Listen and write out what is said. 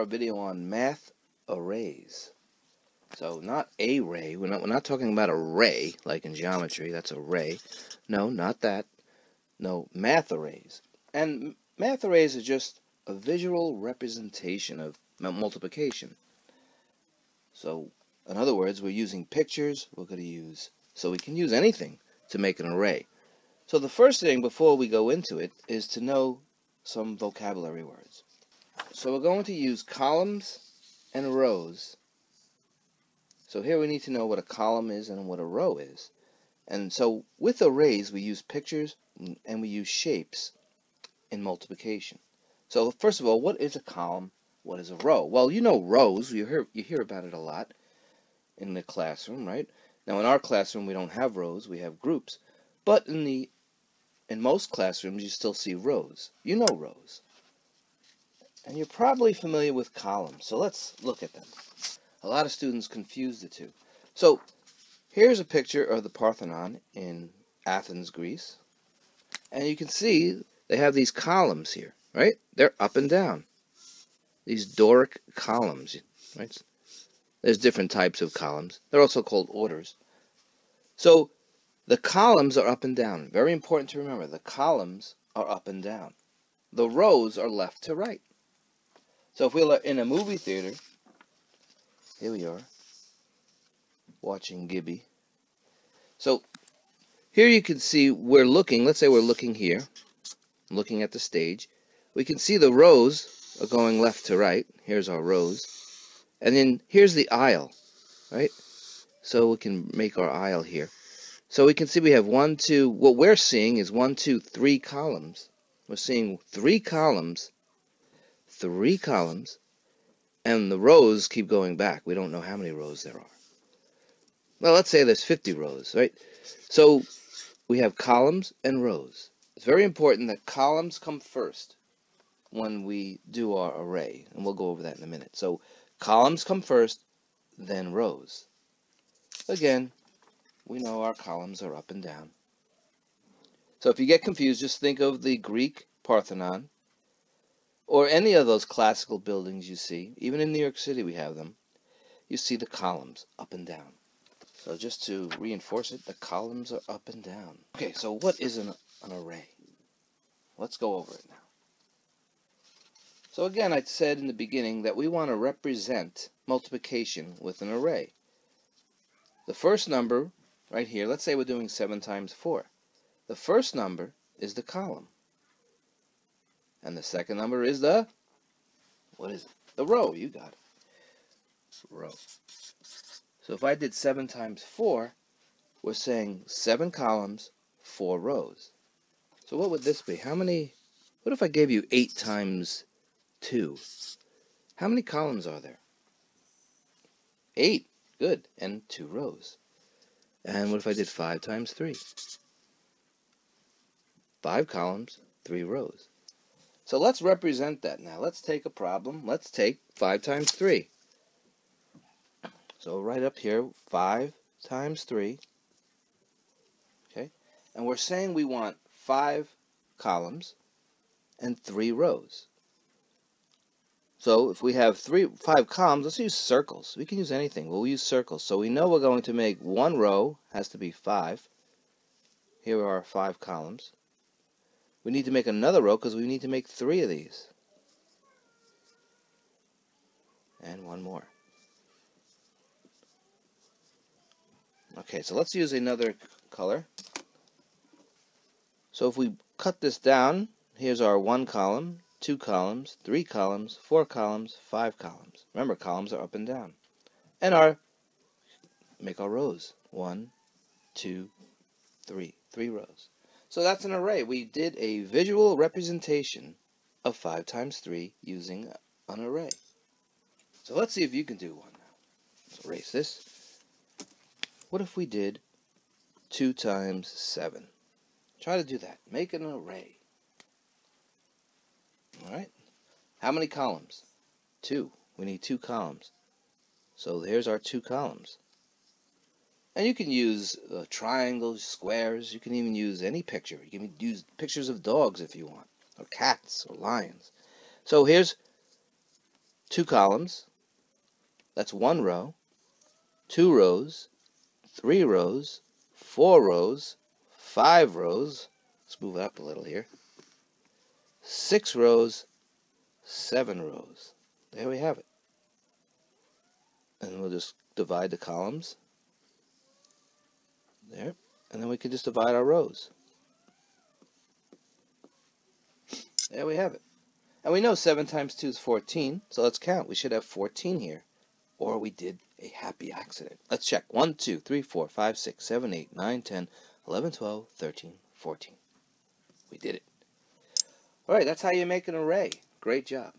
our video on math arrays. So not a ray. We're not talking about a ray like in geometry. That's a ray. No, not that. No, math arrays. And math arrays are just a visual representation of multiplication. So in other words, we're using pictures. We're going to use, so we can use anything to make an array. So the first thing before we go into it is to know some vocabulary words. So we're going to use columns and rows. So here we need to know what a column is and what a row is. And so with arrays we use pictures and we use shapes in multiplication. So first of all, what is a column? What is a row? Well, you know rows. You hear about it a lot in the classroom, right? Now in our classroom we don't have rows, we have groups. But in most classrooms you still see rows. You know rows. And you're probably familiar with columns. So let's look at them. A lot of students confuse the two. So here's a picture of the Parthenon in Athens, Greece. And you can see they have these columns here, right? They're up and down. These Doric columns, right? There's different types of columns. They're also called orders. So the columns are up and down. Very important to remember. The columns are up and down. The rows are left to right. So if we're in a movie theater, here we are, watching Gibby. So here you can see we're looking, let's say we're looking here, looking at the stage. We can see the rows are going left to right. Here's our rows. And then here's the aisle, right? So we can make our aisle here. So we can see we have what we're seeing is 3 columns. We're seeing 3 columns, and the rows keep going back. We don't know how many rows there are. Well, let's say there's 50 rows, right? So we have columns and rows. It's very important that columns come first when we do our array, and we'll go over that in a minute. So columns come first, then rows. Again, we know our columns are up and down. So if you get confused, just think of the Greek Parthenon, or any of those classical buildings you see. Even in New York City we have them. You see the columns up and down. So just to reinforce it, the columns are up and down. Okay, so what is an array? Let's go over it now. So again, I said in the beginning that we want to represent multiplication with an array. The first number, right here, let's say we're doing 7 times 4. The first number is the column. And the second number is the, what is it? The row. You got it. Row. So if I did 7 times 4, we're saying 7 columns, 4 rows. So what would this be? What if I gave you 8 times 2? How many columns are there? 8. Good. And 2 rows. And what if I did 5 times 3? 5 columns, 3 rows. So let's represent that now. Let's take a problem. Let's take 5 times 3. So right up here, 5 times 3. Okay? And we're saying we want 5 columns and 3 rows. So if we have 5 columns, let's use circles. We can use anything. We'll use circles. So we know we're going to make one row, has to be 5. Here are 5 columns. We need to make another row because we need to make 3 of these. And one more. Okay, so let's use another color. So if we cut this down, here's our 1 column, 2 columns, 3 columns, 4 columns, 5 columns. Remember, columns are up and down. And make our rows. 1, 2, 3. 3 rows. So that's an array. We did a visual representation of 5 times 3 using an array. So let's see if you can do one now. Let's erase this. What if we did 2 times 7? Try to do that. Make an array. Alright. How many columns? 2. We need 2 columns. So here's our 2 columns. And you can use triangles, squares. You can even use any picture. You can use pictures of dogs if you want, or cats, or lions. So here's 2 columns, that's 1 row, 2 rows, 3 rows, 4 rows, 5 rows, let's move it up a little here, 6 rows, 7 rows. There we have it. And we'll just divide the columns there, and then we can just divide our rows. There we have it. And we know 7 times 2 is 14, so let's count. We should have 14 here. Or we did a happy accident. Let's check. 1, 2, 3, 4, 5, 6, 7, 8, 9, 10, 11, 12, 13, 14. We did it. Alright, that's how you make an array. Great job.